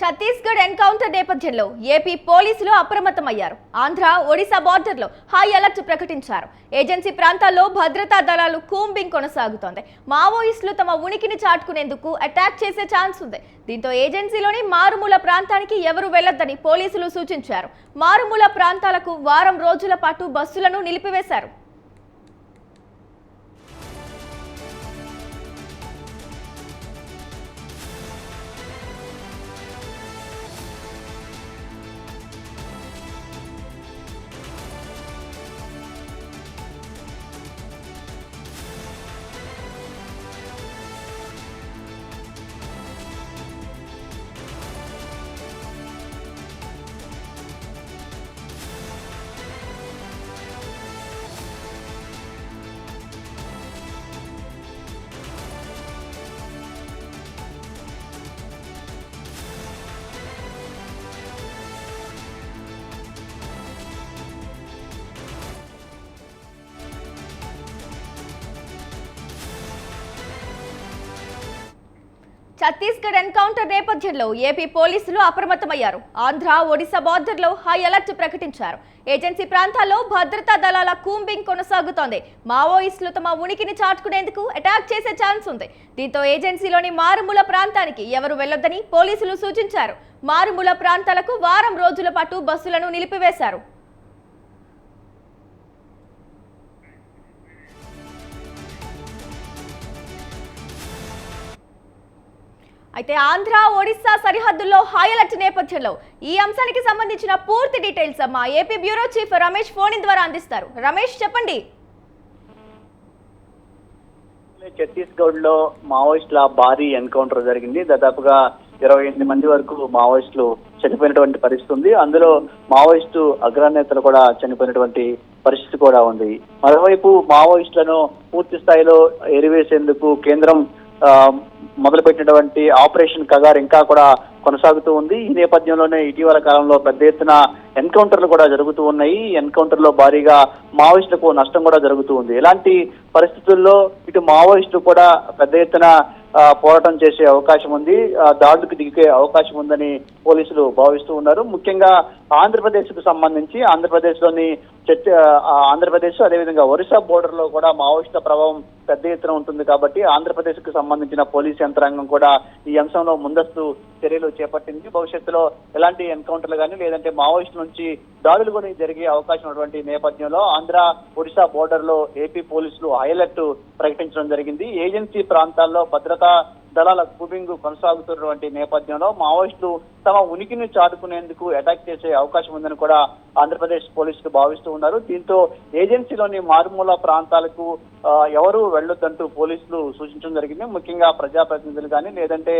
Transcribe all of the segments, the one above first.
Chhattisgarh encounter నేపథ్యంలో AP పోలీసులు అప్రమత్తమయ్యారు. ఆంధ్ర, ఒడిశా బార్డర్లో హై అలర్ట్ ప్రకటించారు. ఏజెన్సీ ప్రాంతాల్లో భద్రతా దళాలు కూంబింగ్ కొనసాగుతోంది. మావోయిస్టులు తమ ఉనికిని చాటుకునేందుకు అటాక్ చేసే ఛాన్స్ ఉంది. దీంతో ఏజెన్సీలోని మారుమూల ప్రాంతానికి ఎవరు వెళ్లొద్దని పోలీసులు సూచించారు. మారుమూల ప్రాంతాలకు వారం రోజుల పాటు బస్సులను నిలిపివేశారు. ఛత్తీస్గఢ్ ఎన్కౌంటర్ నేపథ్యంలో ఏపీ పోలీసులు అప్రమత్తమయ్యారు. ఆంధ్ర, ఒడిశా బార్డర్లో హై అలర్ట్ ప్రకటించారు. ఏజెన్సీ ప్రాంతాల్లో భద్రతా దళాల కూంబింగ్ కొనసాగుతోంది. మావోయిస్టులు తమ ఉనికిని చాటుకునేందుకు అటాక్ చేసే ఛాన్స్ ఉంది. దీంతో ఏజెన్సీలోని మారుమూల ప్రాంతానికి ఎవరు వెళ్లొద్దని పోలీసులు సూచించారు. మారుమూల ప్రాంతాలకు వారం రోజుల పాటు బస్సులను నిలిపివేశారు. అయితే ఆంధ్ర, ఒడిశా సరిహద్దుల్లో హై అలర్ట్ నేపథ్యంలో ఈ అంశానికి సంబంధించిన పూర్తి డీటెయిల్స్ మా AP bureau chief Ramesh phone ద్వారా అందిస్తారు. రమేష్, చెప్పండి. ఛత్తీస్గఢ్ లో మావోయిస్టుల భారీ ఎన్కౌంటర్ జరిగింది. దాదాపుగా 28 మంది వరకు మావోయిస్టులు చనిపోయినటువంటి పరిస్థితి ఉంది. అందులో మావోయిస్టు అగ్రనేతలు కూడా చనిపోయినటువంటి పరిస్థితి కూడా ఉంది. మరోవైపు మావోయిస్టులను పూర్తి స్థాయిలో ఎరివేసేందుకు కేంద్రం మొదలుపెట్టినటువంటి ఆపరేషన్ కగార్ ఇంకా కూడా కొనసాగుతూ ఉంది. ఈ నేపథ్యంలోనే ఇటీవల కాలంలో పెద్ద ఎత్తున ఎన్కౌంటర్లు కూడా జరుగుతూ ఉన్నాయి. ఎన్కౌంటర్ లో భారీగా మావోయిస్టులకు నష్టం కూడా జరుగుతూ ఉంది. ఇలాంటి పరిస్థితుల్లో ఇటు మావోయిస్టులు కూడా పెద్ద ఎత్తున పోరాటం చేసే అవకాశం ఉంది, దాడులకు దిగే అవకాశం ఉందని పోలీసులు భావిస్తూ ఉన్నారు. ముఖ్యంగా ఆంధ్రప్రదేశ్ కు సంబంధించి ఆంధ్రప్రదేశ్ అదేవిధంగా ఒరిస్సా బోర్డర్ లో కూడా మావోయిస్టుల ప్రభావం పెద్ద ఎత్తున ఉంటుంది కాబట్టి ఆంధ్రప్రదేశ్ కు సంబంధించిన పోలీసు యంత్రాంగం కూడా ఈ అంశంలో ముందస్తు చర్యలు చేపట్టింది. భవిష్యత్తులో ఎలాంటి ఎన్కౌంటర్లు కానీ లేదంటే మావోయిస్టుల నుంచి దాడులు కూడా జరిగే అవకాశం ఉన్నటువంటి నేపథ్యంలో ఆంధ్ర, ఒడిశా బోర్డర్ లో ఏపీ పోలీసులు హై అలర్ట్ ప్రకటించడం జరిగింది. ఏజెన్సీ ప్రాంతాల్లో భద్రతా దళాల కూంబింగ్ కొనసాగుతున్నటువంటి నేపథ్యంలో మావోయిస్టులు తమ ఉనికిని చాటుకునేందుకు అటాక్ చేసే అవకాశం ఉందని కూడా ఆంధ్రప్రదేశ్ పోలీసులు భావిస్తూ ఉన్నారు. దీంతో ఏజెన్సీలోని మారుమూల ప్రాంతాలకు ఎవరు వెళ్లొద్దంటూ పోలీసులు సూచించడం జరిగింది. ముఖ్యంగా ప్రజాప్రతినిధులు కానీ లేదంటే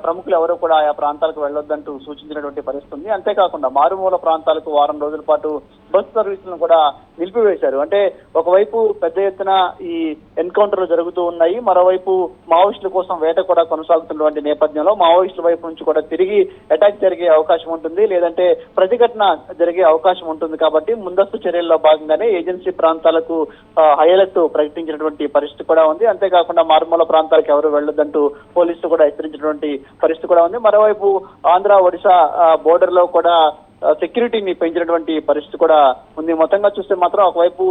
ప్రముఖులు ఎవరు కూడా ఆయా ప్రాంతాలకు వెళ్లొద్దంటూ సూచించినటువంటి పరిస్థితి ఉంది. అంతేకాకుండా మారుమూల ప్రాంతాలకు వారం రోజుల పాటు బస్ సర్వీసులను కూడా నిలిపివేశారు. అంటే ఒకవైపు పెద్ద ఎత్తున ఈ ఎన్కౌంటర్లు జరుగుతూ ఉన్నాయి, మరోవైపు మావోయిస్టుల కోసం వేట కూడా కొనసాగుతున్నటువంటి నేపథ్యంలో మావోయిస్టుల వైపు నుంచి కూడా తిరిగి అటాక్ జరిగే అవకాశం ఉంటుంది, లేదంటే ప్రతిఘటన జరిగే అవకాశం ఉంటుంది. కాబట్టి ముందస్తు చర్యల్లో భాగంగానే ఏజెన్సీ ప్రాంతాలకు హై అలర్ట్ ప్రకటించినటువంటి పరిస్థితి కూడా ఉంది. అంతేకాకుండా మారుమూల ప్రాంతాలకు ఎవరు వెళ్లొద్దంటూ పోలీసులు కూడా హెచ్చరించినటువంటి పరిస్థితి కూడా ఉంది. మరోవైపు ఆంధ్ర, ఒడిశా బోర్డర్ లో కూడా సెక్యూరిటీని పెంచినటువంటి పరిస్థితి కూడా ఉంది. మొత్తంగా చూస్తే మాత్రం ఒకవైపు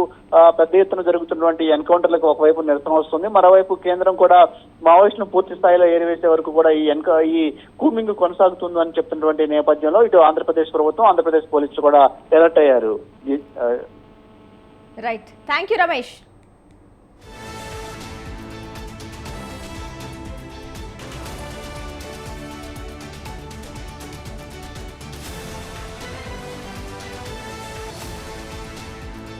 పెద్ద ఎత్తున జరుగుతున్నటువంటి ఎన్కౌంటర్లకు ఒకవైపు నిరసన వస్తుంది, మరోవైపు కేంద్రం కూడా మావోయిస్టును పూర్తి స్థాయిలో ఏరివేసే వరకు కూడా ఈ కూంబింగ్ కొనసాగుతుందని చెప్తున్నటువంటి నేపథ్యంలో ఇటు ఆంధ్రప్రదేశ్ ప్రభుత్వం, ఆంధ్రప్రదేశ్ పోలీసులు కూడా అలర్ట్ అయ్యారు. Right, thank you Ramesh.